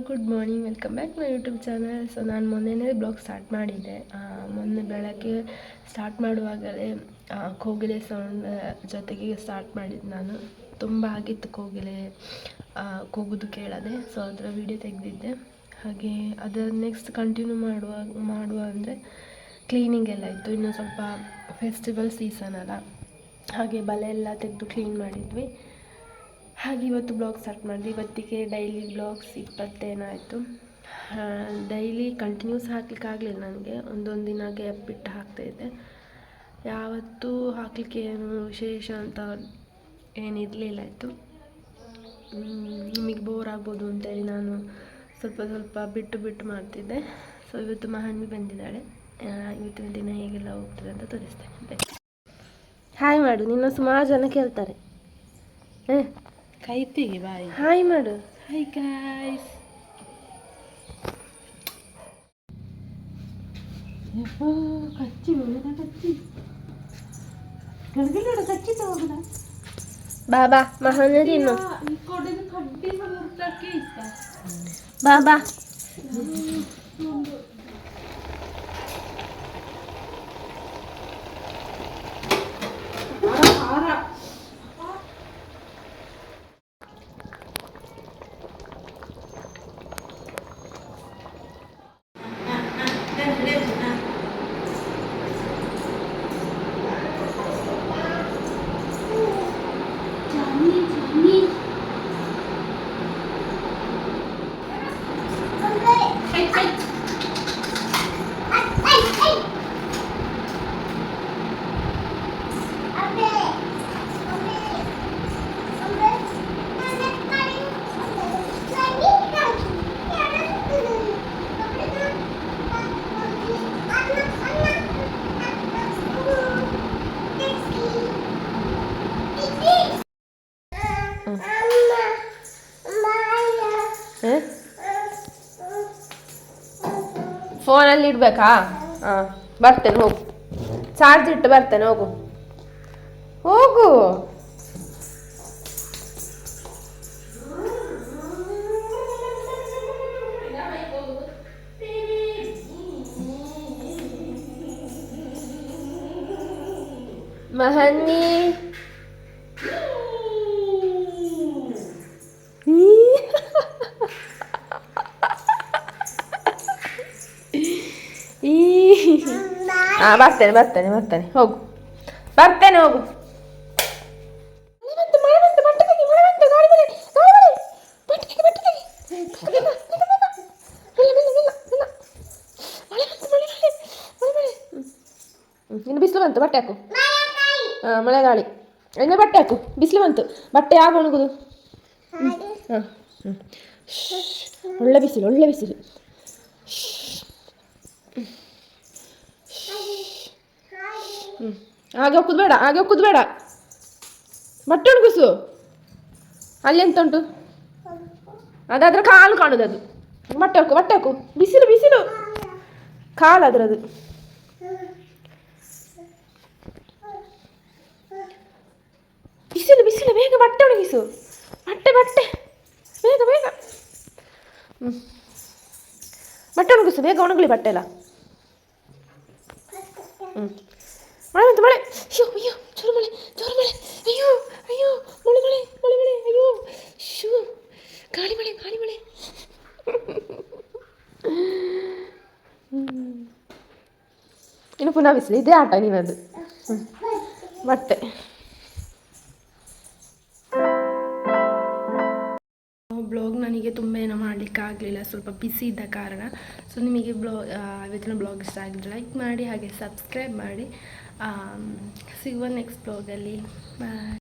Good morning, welcome back my YouTube channel. So ನಾನು ಮೊನ್ನೆನೇ blog start ಮಾಡಿದ್ದೆ. ಮೊನ್ನೆ ಬೆಳಗ್ಗೆ ಸ್ಟಾರ್ಟ್ ಮಾಡುವಾಗಲೇ ಕೋಗಿಲೆ ಸೌಂಡ್ ಜೊತೆಗೆ ಸ್ಟಾರ್ಟ್ ಮಾಡಿದ್ದು ನಾನು. ತುಂಬ ಆಗಿತ್ತು ಕೋಗಿಲೆ ಕೂಗುದು ಕೇಳದೆ. ಸೊ ಅದರ ವಿಡಿಯೋ ತೆಗೆದಿದ್ದೆ. ಹಾಗೆ ಅದರ ನೆಕ್ಸ್ಟ್ ಕಂಟಿನ್ಯೂ ಮಾಡುವ ಅಂದರೆ ಕ್ಲೀನಿಂಗ್ ಎಲ್ಲ ಇತ್ತು. ಇನ್ನು ಸ್ವಲ್ಪ ಫೆಸ್ಟಿವಲ್ ಸೀಸನ್ ಅಲ್ಲ, ಹಾಗೆ ಬಲೆ ಎಲ್ಲ ತೆಗೆದು ಕ್ಲೀನ್ ಮಾಡಿದ್ವಿ. ಹಾಗೆ ಇವತ್ತು ಬ್ಲಾಗ್ ಸ್ಟಾರ್ಟ್ ಮಾಡಿದ್ವಿ. ಇವತ್ತಿಗೆ ಡೈಲಿ ಬ್ಲಾಗ್ಸ್ 20 ಏನಾಯಿತು. ಡೈಲಿ ಕಂಟಿನ್ಯೂಸ್ ಹಾಕಲಿಕ್ಕಾಗಲಿಲ್ಲ ನನಗೆ, ಒಂದೊಂದು ದಿನ ಗ್ಯಾಪ್ ಬಿಟ್ಟು ಹಾಕ್ತಾಯಿದ್ದೆ. ಯಾವತ್ತೂ ಹಾಕಲಿಕ್ಕೆ ಏನು ವಿಶೇಷ ಅಂತ ಏನಿರಲಿಲ್ಲ. ಆಯಿತು, ನಿಮಗೆ ಬೋರ್ ಆಗ್ಬೋದು ಅಂತೇಳಿ ನಾನು ಸ್ವಲ್ಪ ಬಿಟ್ಟು ಮಾಡ್ತಿದ್ದೆ. ಸೊ ಇವತ್ತು ಮಹಾನ್ವಿ ಬಂದಿದ್ದಾಳೆ. ಇವತ್ತಿನ ದಿನ ಹೇಗೆಲ್ಲ ಹೋಗ್ತದೆ ಅಂತ ತೋರಿಸ್ತೇನೆ. ಹಾಯ್ ಮಾಡು, ನಿನ್ನ ಸುಮಾರು ಜನ ಕೇಳ್ತಾರೆ. ಕೈಪಿಗೆ ಬಾಯಿ ಹಾಯ್ ಮಾಡು. Hi guys. ಕಚ್ಚಿ ಹೋಗದ ಕಚ್ಚಿ ಗಡಗಡ ಕಚ್ಚಿ ಹೋಗದ ಬಾಬಾ ಮಹಾನದಿ ಇನ್ನು ಕೊಡದು ಕಡ್ಡಿ ಮುಟ್ಟಕ್ಕೆ ಇಷ್ಟ. ಬಾಬಾ ಫೋನಲ್ಲಿ ಇಡಬೇಕಾ? ಹಾಂ, ಬರ್ತೇನೆ ಹೋಗು. ಚಾರ್ಜ್ ಇಟ್ಟು ಬರ್ತೇನೆ, ಹೋಗು. ಮಹನ್ವಿ ಬರ್ತೇನೆ ಹೋಗು. ಬರ್ತೇನೆ ಹೋಗು. ಇನ್ನು ಬಿಸಿಲು ಬಂತು, ಬಟ್ಟೆ ಹಾಕು. ಹಾಂ, ಮಳೆಗಾಳಿ. ಇನ್ನು ಬಟ್ಟೆ ಹಾಕು, ಬಿಸಿಲು ಬಂತು. ಬಟ್ಟೆ ಆಗ ಒಣಗುದು. ಹಾಂ, ಒಳ್ಳೆ ಬಿಸಿಲು. ಹಾಗೆ ಹೋಗುದು ಬೇಡ. ಬಟ್ಟೆ ಒಣಗಿಸು. ಅಲ್ಲಿ ಎಂತ ಉಂಟು? ಅದಾದ್ರೆ ಕಾಲು ಕಾಣುದು. ಅದು ಬಟ್ಟೆ ಹಾಕು. ಬಿಸಿಲು ಕಾಲು ಅದ್ರದ್ದು. ಬಿಸಿಲು ಬೇಗ ಬಟ್ಟೆ ಒಣಗಿಸು. ಬಟ್ಟೆ ಬೇಗ ಬಟ್ಟೆ ಒಣಗಿಸು, ಬೇಗ ಒಣಗಲಿ ಬಟ್ಟೆ ಎಲ್ಲ. ಮಳೆ ಬಂತು. ಅಯ್ಯೋ ಜೋರು ಮಳೆ. ಅಯ್ಯೋ ಮಳೆ. ಅಯ್ಯೋ ಶೂ, ಗಾಳಿ ಮಳೆ. ಇನ್ನು ಪುನಃ ಬಿಸಿಲು. ಇದೇ ಆಟ ನೀನದು. ಬಟ್ಟೆ ಬ್ಲಾಗ್ ನನಗೆ ತುಂಬ ಏನೋ ಮಾಡಲಿಕ್ಕೆ ಆಗಲಿಲ್ಲ, ಸ್ವಲ್ಪ ಬಿಸಿ ಇದ್ದ ಕಾರಣ. ಸೊ ನಿಮಗೆ ಇವತ್ತಿನ ಬ್ಲಾಗ್ ಇಷ್ಟ ಆಗಿದ್ರೆ ಲೈಕ್ ಮಾಡಿ, ಹಾಗೆ ಸಬ್ಸ್ಕ್ರೈಬ್ ಮಾಡಿ. ಸಿಗುವ ನೆಕ್ಸ್ಟ್ ಬ್ಲಾಗಲ್ಲಿ. ಬಾಯ್.